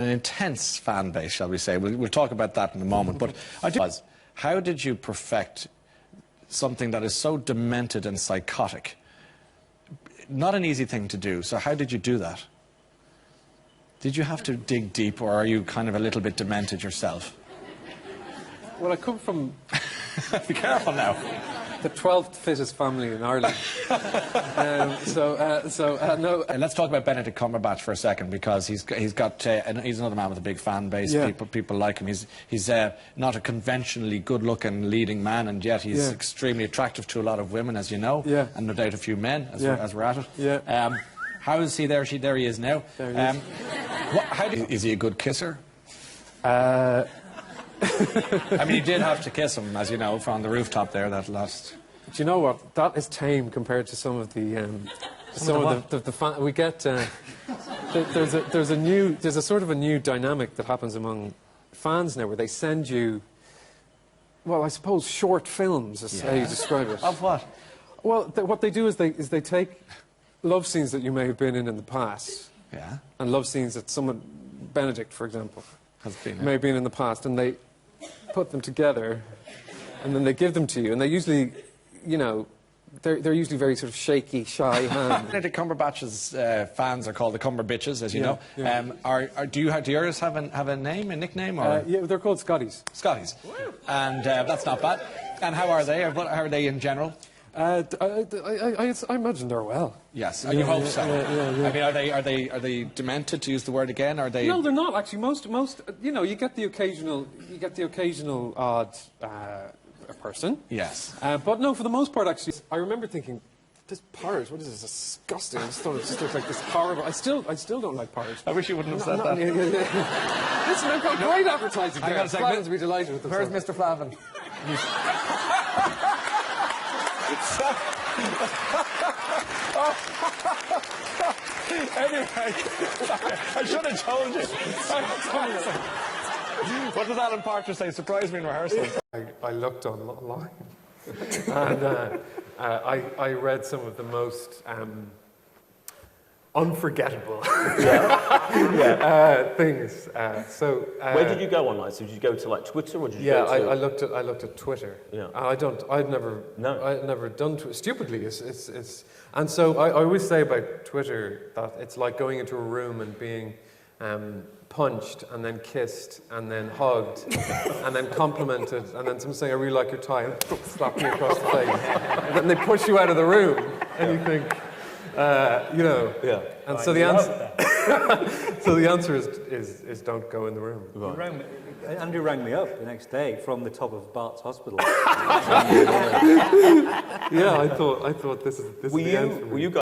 an intense fan base, shall we say. We'll talk about that in a moment. But how did you perfect something that is so demented and psychotic? Not an easy thing to do. So how did you do that? Did you have to dig deep, or are you kind of a little bit demented yourself? Well, I come from Be careful now. the 12th fittest family in Ireland. No. Let's talk about Benedict Cumberbatch for a second, because he's another man with a big fan base. Yeah. People like him. He's not a conventionally good-looking leading man, and yet he's extremely attractive to a lot of women, as you know, and no doubt a few men, as we're at it. Yeah. How is he there? There he is now. There he is. Is he a good kisser? Uh, I mean, he did have to kiss him, as you know, from the rooftop there that last. Do you know what? That is tame compared to some of the we get. There's a sort of a new dynamic that happens among fans now, where they send you, well, I suppose short films, is how you describe it. Of what? Well, what they do is they take love scenes that you may have been in the past, and love scenes that someone, Benedict, for example, may have been in the past, and they put them together, and then they give them to you, and they usually, you know, they're usually very sort of shaky, shy hands. Benedict Cumberbatch's fans are called the Cumberbitches, as you know. Yeah. Do yours have a name, a nickname? Or? Yeah, they're called Scotties. Scotties. And that's not bad. And how are they? How are they in general? I imagine they're well. Yes, and you hope so. Yeah. I mean, are they demented, to use the word again? Are they? No, they're not actually. Most, you know, you get the occasional odd person. Yes. But no, for the most part, actually, I remember thinking, this porridge, what is this? Disgusting. I just thought it just looked like this horrible. I still don't like porridge. I wish you wouldn't have said that. Listen, I've got great advertising. Hang on a second. Flavin will be delighted with this. Where's Mr. Flavin? Anyway, I should have told you. What does Alan Partridge say? Surprise me in rehearsal. I looked online and I read some of the most unforgettable things. Where did you go online? So did you go to like Twitter, or did you go to... I looked at Twitter. Yeah. I'd never done Twitter. Stupidly, and so I always say about Twitter that it's like going into a room and being punched and then kissed and then hugged and then complimented and then someone saying, "I really like your tie," and slap you across the face, and then they push you out of the room and you think. You know, and so the answer, is don't go in the room. Right. Andrew rang me up the next day from the top of Bart's Hospital. Yeah, I thought this is the answer. Were you guys